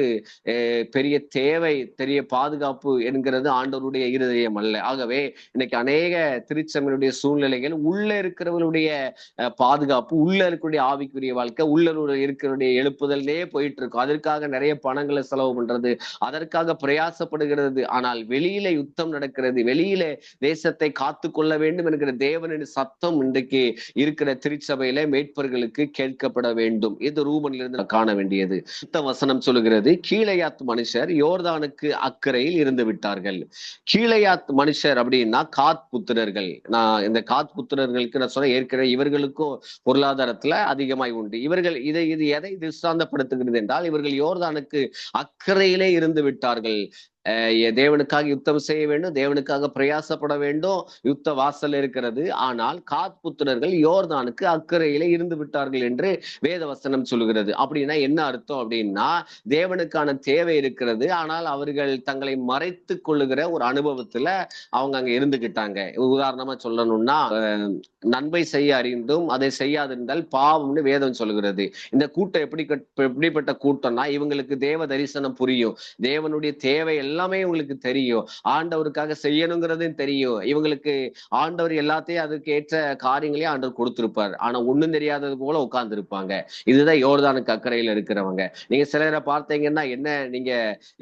பெரிய தேவை, பெரிய பாதுகாப்பு என்கிறது ஆண்டவருடைய இருதயம் அல்ல. ஆகவே இன்னைக்கு அநேக திருச்சபையினுடைய சூழ்நிலைகள் உள்ள இருக்கிறவர்களுடைய பாதுகாப்பு, உள்ள இருக்கக்கூடிய ஆவிக்குரிய வாழ்க்கை, உள்ள இருக்கிறவருடைய எழுப்புதலே போயிட்டு இருக்கும். அதற்காக நிறைய பணங்களை செலவு பண்றது, அதற்காக பிரயாசப்படுகிறது. ஆனால் வெளியில யுத்தம் நடக்கிறது, வெளியில தேசத்தை காத்து கொள்ள வேண்டும் என்கிற தேவனின் சத்தம் இன்றைக்கு இருக்கிற திருச்சபையில மேய்ப்பர்களுக்கு கேட்கப்பட வேண்டும். இது ரூபன்ல இருந்து காண வேண்டியது. வசனம் சொல்லுகிறது, கீழையாத் மனுஷர் யோர்தானுக்கு அக்கறையில் இருந்து விட்டார்கள். கீழையாத் மனுஷர் அப்படின்னா காத் புத்திரர்கள். நான் இந்த காத் புத்திரர்களுக்கு நான் சொன்ன ஏற்கனவே இவர்களுக்கும் பொருளாதாரத்துல அதிகமாய் உண்டு. இவர்கள் இது எதை திருஷ்டாந்தப்படுத்துகிறது என்றால், இவர்கள் யோர்தானுக்கு அக்கறையிலே இருந்து விட்டார்கள். தேவனுக்காக யுத்தம் செய்ய வேண்டும், தேவனுக்காக பிரயாசப்பட வேண்டும், யுத்த வாசல் இருக்கிறது. ஆனால் காத் புத்திரர்கள் யோர்தானுக்கு அக்கறையிலே இருந்து விட்டார்கள் என்று வேத வசனம் சொல்லுகிறது. அப்படின்னா என்ன அர்த்தம் அப்படின்னா, தேவனுக்கான தேவை இருக்கிறது, ஆனால் அவர்கள் தங்களை மறைத்து கொள்ளுகிற ஒரு அனுபவத்துல அவங்க அங்க இருந்துகிட்டாங்க. உதாரணமா சொல்லணும்னா, நன்மை செய்ய அறிந்தும் அதை செய்யாதிருந்தால் பாவம்னு வேதம் சொல்லுகிறது. இந்த கூட்டம் எப்படிப்பட்ட கூட்டம்னா, இவங்களுக்கு தேவ தரிசனம் புரியும், தேவனுடைய தேவை எல்லாமே இவங்களுக்கு தெரியும். ஆண்டவருக்காக செய்யணுங்கிறதும் தெரியும். இவங்களுக்கு ஆண்டவர் எல்லாத்தையும் அதுக்கு ஏற்ற காரியங்களையும் ஆண்டவர் கொடுத்திருப்பார். ஆனா ஒண்ணும் தெரியாதது போல உட்கார்ந்து இருப்பாங்க. இதுதான் யோர்தானுக்கு அக்கறையில இருக்கிறவங்க. நீங்க சிலரை பார்த்தீங்கன்னா, என்ன நீங்க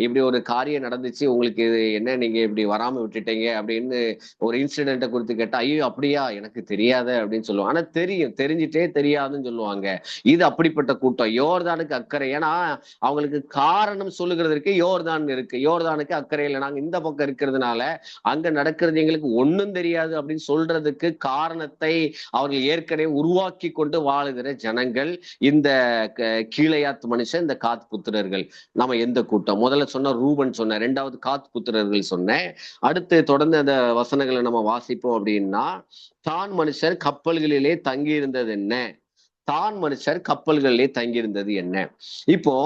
இப்படி ஒரு காரியம் நடந்துச்சு, உங்களுக்கு இது என்ன நீங்க இப்படி வராம விட்டுட்டீங்க அப்படின்னு ஒரு இன்சிடென்ட்டை குறித்து கேட்டா, ஐயோ அப்படியா எனக்கு தெரியாத அப்படின்னு சொல்லுவாங்க. ஆனா தெரியும், தெரிஞ்சிட்டே தெரியாதுன்னு சொல்லுவாங்க. இது அப்படிப்பட்ட கூட்டம். யோர்தானுக்கு அக்கறை. ஏன்னா அவங்களுக்கு காரணம் சொல்லுகிறதற்கு யோர்தான் இருக்கு. யோர்தானுக்கு அக்கறையில நாங்க இந்த பக்கம் இருக்கிறதுனால அங்க நடக்கிறது எங்களுக்கு ஒண்ணும் தெரியாது அப்படின்னு சொல்றதுக்கு காரணத்தை அவர்கள் ஏற்கனவே உருவாக்கி கொண்டு வாழுகிற ஜனங்கள் இந்த கீழையாத் மனுஷன், இந்த காத் புத்திரர்கள். நம்ம எந்த கூட்டம்? முதல்ல சொன்ன ரூபன் சொன்னேன், ரெண்டாவது காத் புத்திரர்கள் சொன்னேன். அடுத்து தொடர்ந்து அந்த வசனங்களை நம்ம வாசிப்போம் அப்படின்னா, தான் மனுஷர் கப்பல்களிலே தங்கி இருந்தது என்ன? தான் மனுஷர் கப்பல்களிலே தங்கியிருந்தது என்ன? இப்போ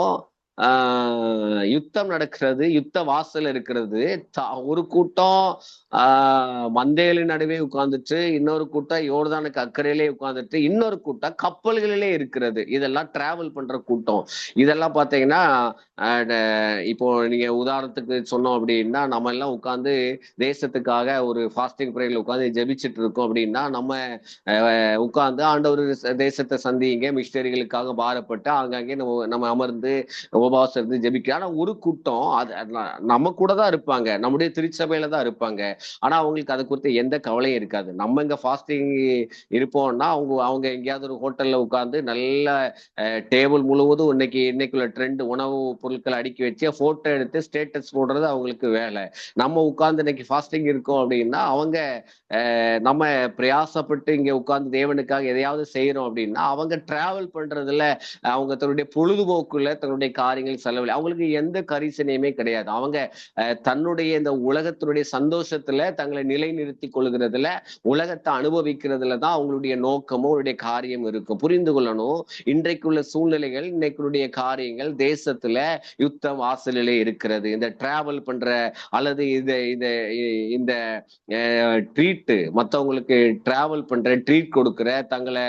யுத்தம் நடக்கிறது, யுத்த வாசல் இருக்கிறது. ஒரு கூட்டம் மந்தைகளின் நடுவே உட்கார்ந்துட்டு, இன்னொரு கூட்டம் யோர்தானுக்கு அக்கறையிலே உட்கார்ந்துட்டு, இன்னொரு கூட்டம் கப்பல்களிலே இருக்கிறது. இதெல்லாம் டிராவல் பண்ற கூட்டம். இதெல்லாம் பாத்தீங்கன்னா இப்போ நீங்க உதாரணத்துக்கு சொன்னோம் அப்படின்னா, நம்ம எல்லாம் உட்கார்ந்து தேசத்துக்காக ஒரு ஃபாஸ்டிங் பிரேயர்ல உட்கார்ந்து ஜெபிச்சுட்டு இருக்கோம் அப்படின்னா, நம்ம உட்கார்ந்து ஆண்டவர் தேசத்தை சந்திங்க, மிஷனரிகளுக்காக பாரப்பட்டு ஆங்காங்கே நம்ம அமர்ந்து உபவாசம் இருந்து ஜெபிக்க. ஆனா ஒரு கூட்டம் அது நம்ம கூட தான் இருப்பாங்க, நம்முடைய திருச்சபையில தான் இருப்பாங்க. ஆனா அவங்களுக்கு அதை குறித்து எந்த கவலையும் இருக்காது. நம்ம இங்க ஃபாஸ்டிங் இருப்போம்னா அவங்க எங்கேயாவது ஒரு ஹோட்டல்ல உட்கார்ந்து நல்ல டேபிள் முழுவதும் இன்னைக்குள்ள ட்ரெண்ட் உணவு பொருட்களை அடுக்கி வச்சு போட்டோ எடுத்து ஸ்டேட்டஸ் போடுறது அவங்களுக்கு வேலை. நம்ம உட்கார்ந்து இன்னைக்கு ஃபாஸ்டிங் இருக்கோம் அப்படின்னா அவங்க நம்ம பிரயாசப்பட்டு இங்க உட்கார்ந்து தேவனுக்காக எதையாவது செய்யறோம் அப்படின்னா அவங்க டிராவல் பண்றதுல அவங்க தன்னுடைய பொழுதுபோக்குல தன்னுடைய காரியங்கள் செலவில் அவங்களுக்கு எந்த கரிசனையுமே கிடையாது. அவங்க தன்னுடைய இந்த உலகத்தினுடைய சந்தோஷத்துல தங்களை நிலைநிறுத்தி கொள்கிறதுல, உலகத்தை அனுபவிக்கிறதுல தான் அவங்களுடைய நோக்கமும் அவருடைய காரியம் இருக்கும். புரிந்து கொள்ளணும். இன்றைக்குள்ள சூழ்நிலைகள், இன்னைக்குடைய காரியங்கள், தேசத்துல யுத்தம் வாசலிலே இருக்கிறது. இந்த டிராவல் பண்ற அல்லது இந்த ட்ரீட் மற்றவங்களுக்கு டிராவல் பண்ற ட்ரீட் கொடுக்கிற தங்களை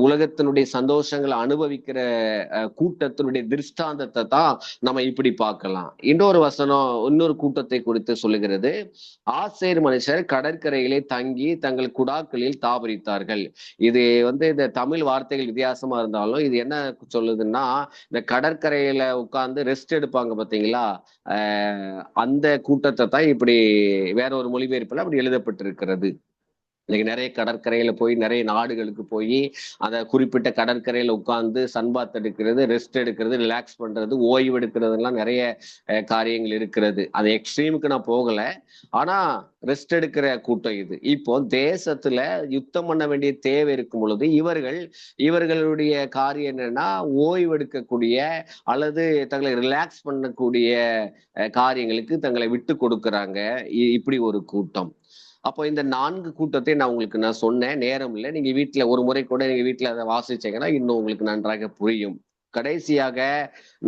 உலகத்தினுடைய சந்தோஷங்களை அனுபவிக்கிற கூட்டத்தினுடைய திருஷ்டாந்தத்தை தான் நம்ம இப்படி பார்க்கலாம். இன்னொரு கூட்டத்தை குறித்து சொல்லுகிறது. ஆசேர் மனுஷர் கடற்கரையிலே தங்கி தங்கள் குடாக்களில் தாபரித்தார்கள். இது இந்த தமிழ் வார்த்தைகள் வித்தியாசமா இருந்தாலும் இது என்ன சொல்லுதுன்னா, இந்த கடற்கரையில உட்கார்ந்து ரெஸ்ட் எடுப்பாங்க பாத்தீங்களா, அந்த கூட்டத்தை தான் இப்படி வேற ஒரு மொழிபெயர்ப்புல அப்படி எழுதப்பட்டிருக்கிறது. இன்னைக்கு நிறைய கடற்கரையில போய் நிறைய நாடுகளுக்கு போய் அந்த குறிப்பிட்ட கடற்கரையில உட்கார்ந்து சன்பாத் எடுக்கிறது, ரெஸ்ட் எடுக்கிறது, ரிலாக்ஸ் பண்றது, ஓய்வு எடுக்கிறதுலாம் நிறைய காரியங்கள் இருக்கிறது. அது எக்ஸ்ட்ரீமுக்கு நான் போகல. ஆனா ரெஸ்ட் எடுக்கிற கூட்டம் இது. இப்போ தேசத்துல யுத்தம் பண்ண வேண்டிய தேவை இருக்கும் பொழுது இவர்களுடைய காரியம் என்னன்னா, ஓய்வு எடுக்கக்கூடிய அல்லது தங்களை ரிலாக்ஸ் பண்ணக்கூடிய காரியங்களுக்கு தங்களை விட்டு கொடுக்குறாங்க. இப்படி ஒரு கூட்டம். அப்போ இந்த 4 கூட்டத்தை நான் சொன்னேன். நேரம் இல்லை. நீங்க வீட்டுல ஒரு முறை கூட நீங்க வீட்டுல அதை வாசிச்சீங்கன்னா இன்னும் உங்களுக்கு நன்றாக புரியும். கடைசியாக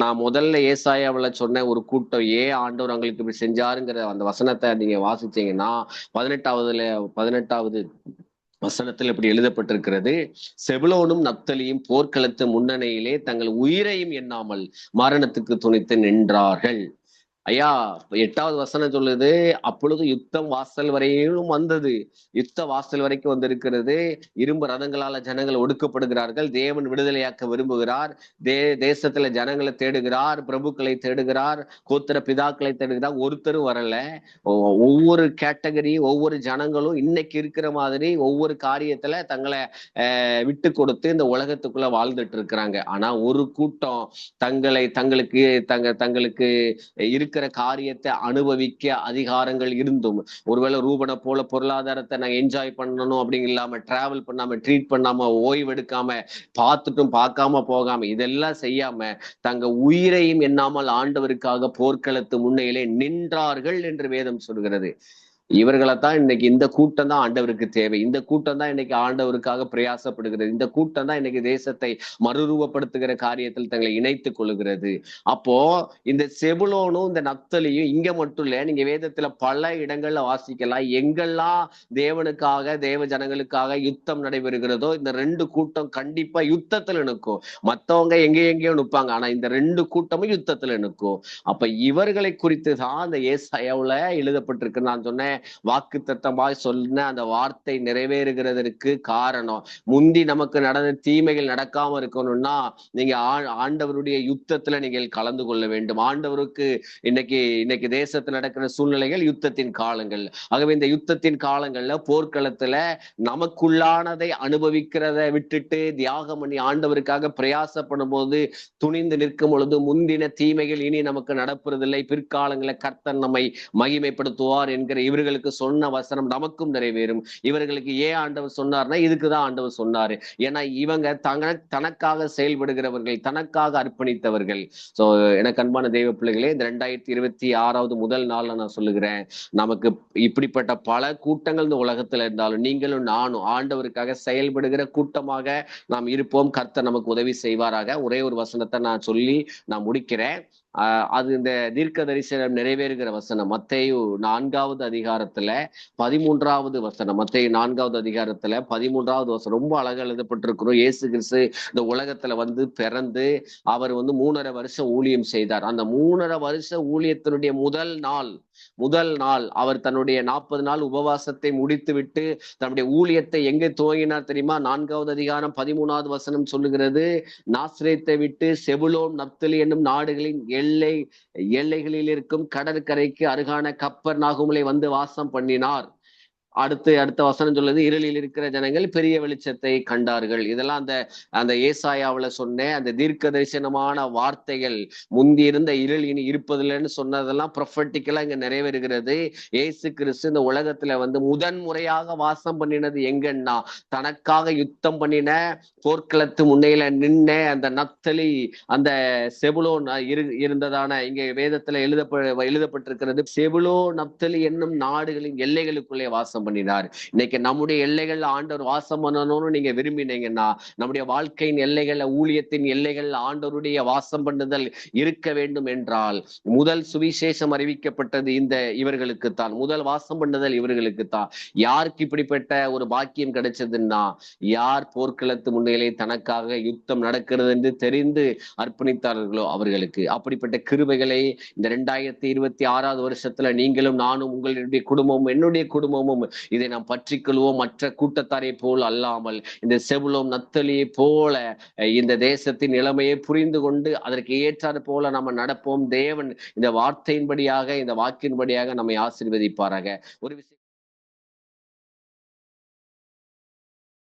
நான் முதல்ல ஏசாயாவுல சொன்ன ஒரு கூட்டம் ஏன் ஆண்டவர் அவங்களுக்கு இப்படி செஞ்சாருங்கிற அந்த வசனத்தை நீங்க வாசிச்சீங்கன்னா 18வது வசனத்தில் இப்படி எழுதப்பட்டிருக்கிறது. செபுலோனும் நப்தலியும் போர்க்களத்து முன்னணியிலே தங்கள் உயிரையும் எண்ணாமல் மரணத்துக்கு துணித்து நின்றார்கள். ஐயா 8வது வசனம் சொல்லுது, அப்பொழுது யுத்தம் வாசல் வரையிலும் வந்தது. யுத்த வாசல் வரைக்கும் வந்திருக்கிறது. இரும்பு ரதங்களால ஜனங்கள் ஒடுக்கப்படுகிறார்கள். தேவன் விடுதலையாக்க விரும்புகிறார். தேசத்துல ஜனங்களை தேடுகிறார், பிரபுக்களை தேடுகிறார், கோத்திர பிதாக்களை தேடுகிறார். ஒருத்தரும் வரல. ஒவ்வொரு கேட்டகரி, ஒவ்வொரு ஜனங்களும் இன்னைக்கு இருக்கிற மாதிரி ஒவ்வொரு காரியத்துல தங்களை விட்டு கொடுத்து இந்த உலகத்துக்குள்ள வாழ்ந்துட்டு இருக்கிறாங்க. ஆனா ஒரு கூட்டம் தங்களுக்கு இருக்கிற காரியத்தை அனுபவிக்க அதிகாரங்கள் இருந்தும், ஒருவேளை ரூபனை போல பொருளாதாரத்தை நாங்க என்ஜாய் பண்ணணும் அப்படிங்க இல்லாம, டிராவல் பண்ணாம, ட்ரீட் பண்ணாம, ஓய்வு எடுக்காம, பார்த்துட்டும் பார்க்காம போகாம, இதெல்லாம் செய்யாம தங்க உயிரையும் எண்ணாமல் ஆண்டவருக்காக போர்க்களத்து முன்னையிலே நின்றார்கள் என்று வேதம் சொல்கிறது. இவர்களைத்தான் இன்னைக்கு இந்த கூட்டம் தான் ஆண்டவருக்கு தேவை. இந்த கூட்டம் தான் இன்னைக்கு ஆண்டவருக்காக பிரயாசப்படுகிறது. இந்த கூட்டம் தான் இன்னைக்கு தேசத்தை மறுரூபப்படுத்துகிற காரியத்தில் தங்களை இணைத்துக் கொள்ளுகிறது. அப்போ இந்த செபுலோனும் இந்த நப்தலியும் இங்க மட்டும் இல்ல, நீங்க வேதத்துல பல இடங்கள்ல வாசிக்கலாம். எங்கெல்லாம் தேவனுக்காக தேவ ஜனங்களுக்காக யுத்தம் நடைபெறுகிறதோ இந்த ரெண்டு கூட்டம் கண்டிப்பா யுத்தத்துல நிற்கும். மத்தவங்க எங்கேயோ நிற்பாங்க, ஆனா இந்த ரெண்டு கூட்டமும் யுத்தத்துல நிற்கும். அப்ப இவர்களை குறித்து தான் அந்த ஏசாயாவுல எழுதப்பட்டிருக்கு. நான் சொன்னேன், வாக்கு தத்தமாய் சொன்ன அந்த வார்த்தை நிறைவேறுகிறதற்கு காரணம், முந்தி நமக்கு நடந்த தீமைகள் நடக்காம இருக்கணும்னா நீங்க ஆண்டவருடைய யுத்தத்துல நீங்கள் கலந்து கொள்ள வேண்டும். ஆண்டவருக்கு இன்னைக்கு தேசத்துல நடக்கிற சூழ்நிலைகள் யுத்தத்தின் காலங்கள். ஆகவே இந்த யுத்தத்தின் காலங்கள்ல போர்க்களத்துல நமக்குள்ளானதை அனுபவிக்கிறத விட்டுட்டு தியாகம் பண்ணி ஆண்டவருக்காக பிரயாசப்படும் போது துணிந்து நிற்கும் பொழுது முந்தின தீமைகள் இனி நமக்கு நடப்பதில்லை, பிற்காலங்களில் கர்த்தர் நம்மை மகிமைப்படுத்துவார் என்கிற இவர்களுக்கு சொன்ன வசனம் நமக்கும் நிறைவேறும். இவர்களுக்கு ஏன் ஆண்டவர் சொன்னார்னா இதுக்குதான் ஆண்டவர் சொன்னாரு. ஏன்னா இவங்க தனக்காக செயல்படுகிறவர்கள், தனக்காக அர்ப்பணித்தவர்கள். சோ எனக்கு அன்பான தெய்வ பிள்ளைகளே, இந்த 2026 முதல் நாள்ல நான் சொல்லுகிறேன், நமக்கு இப்படிப்பட்ட பல கூட்டங்கள் இந்த உலகத்துல இருந்தாலும் நீங்களும் நானும் ஆண்டவருக்காக செயல்படுகிற கூட்டமாக நாம் இருப்போம். கர்த்தர் நமக்கு உதவி செய்வாராக. ஒரே ஒரு வசனத்தை நான் சொல்லி நான் முடிக்கிறேன். அது இந்த தீர்க்க தரிசனம் நிறைவேறுகிற வசனம் மத்தேயு 4வது அதிகாரத்துல 13வது வசனம். மத்தேயு 4வது அதிகாரத்துல 13வது வசனம் ரொம்ப அழகா எழுதப்பட்டிருக்கிறோம். இயேசு கிறிஸ்து இந்த உலகத்துல வந்து பிறந்து அவர் வந்து 3.5 வருஷம் ஊழியம் செய்தார். அந்த 3.5 வருஷ ஊழியத்தினுடைய முதல் நாள் அவர் தன்னுடைய 40 நாள் உபவாசத்தை முடித்து விட்டு தன்னுடைய ஊழியத்தை எங்கே துவங்கினார் தெரியுமா? 4வது அதிகாரம் 13வது வசனம் சொல்லுகிறது, நாசரேத்தை விட்டு செபுலோன் நப்தலி என்னும் நாடுகளின் எல்லைகளில் இருக்கும் கடற்கரைக்கு அருகான கப்பர்நாகுமிலே வந்து வாசம் பண்ணினார். அடுத்த வசனம் சொல்லுது, இருளில் இருக்கிற ஜனங்கள் பெரிய வெளிச்சத்தை கண்டார்கள். இதெல்லாம் அந்த ஏசாயாவுல சொன்ன அந்த தீர்க்க தரிசனமான வார்த்தைகள், முந்தி இருந்த இருள் இனி இருப்பதில்லைன்னு சொன்னதெல்லாம் ப்ரொஃபட்டிக்கலா இங்க நிறைவேறுகிறது. ஏசு கிறிஸ்து இந்த உலகத்துல வந்து முதன்முறையாக வாசம் பண்ணினது எங்கன்னா, தனக்காக யுத்தம் பண்ணின போர்க்களத்து முன்னையில நின்ன அந்த நப்தலி, அந்த செபுலோன் இருந்ததான இங்க வேதத்துல எழுதப்பட்டிருக்கிறது, செபுலோ நப்தலி என்னும் நாடுகளின் எல்லைகளுக்குள்ளே வாசம் பண்ணினார். இன்னைக்கு நம்முடைய எல்லைகள் ஆண்டவர் வாசம் பண்ணணும்னு நீங்க விரும்பினீங்கன்னா, நம்முடைய வாழ்க்கையின் எல்லைகள்ல, ஊழியத்தின் எல்லைகள் ஆண்டவருடைய வாசம் பண்ணுதல் இருக்க வேண்டும் என்றால், முதல் சுவிசேஷம் அறிவிக்கப்பட்டது இவர்களுக்குத்தான், முதல் வாசம் பண்ணுதல் இவர்களுக்குத்தான். யாருக்கு இப்படிப்பட்ட ஒரு பாக்கியம் கிடைச்சதுன்னா, யார் போர்க்களத்து முன்னிலை தனக்காக யுத்தம் நடக்கிறது என்று தெரிந்து அர்ப்பணித்தார்களோ அவர்களுக்கு. அப்படிப்பட்ட கிருபைகளை இந்த 2026 வருஷத்துல நீங்களும் நானும், உங்களுடைய குடும்பமும் என்னுடைய குடும்பமும் இதை நாம் பற்றிக்கொள்வோம். மற்ற கூட்டத்தாரை போல் அல்லாமல் இந்த செபுலோன் நப்தலியை போல இந்த தேசத்தின் நிலைமையை புரிந்து கொண்டு அதற்கு ஏற்றாறு போல நம்ம நடப்போம். தேவன் இந்த வார்த்தையின்படியாக, இந்த வாக்கின்படியாக நம்மை ஆசீர்வதிப்பாராக. ஒரு விஷயம்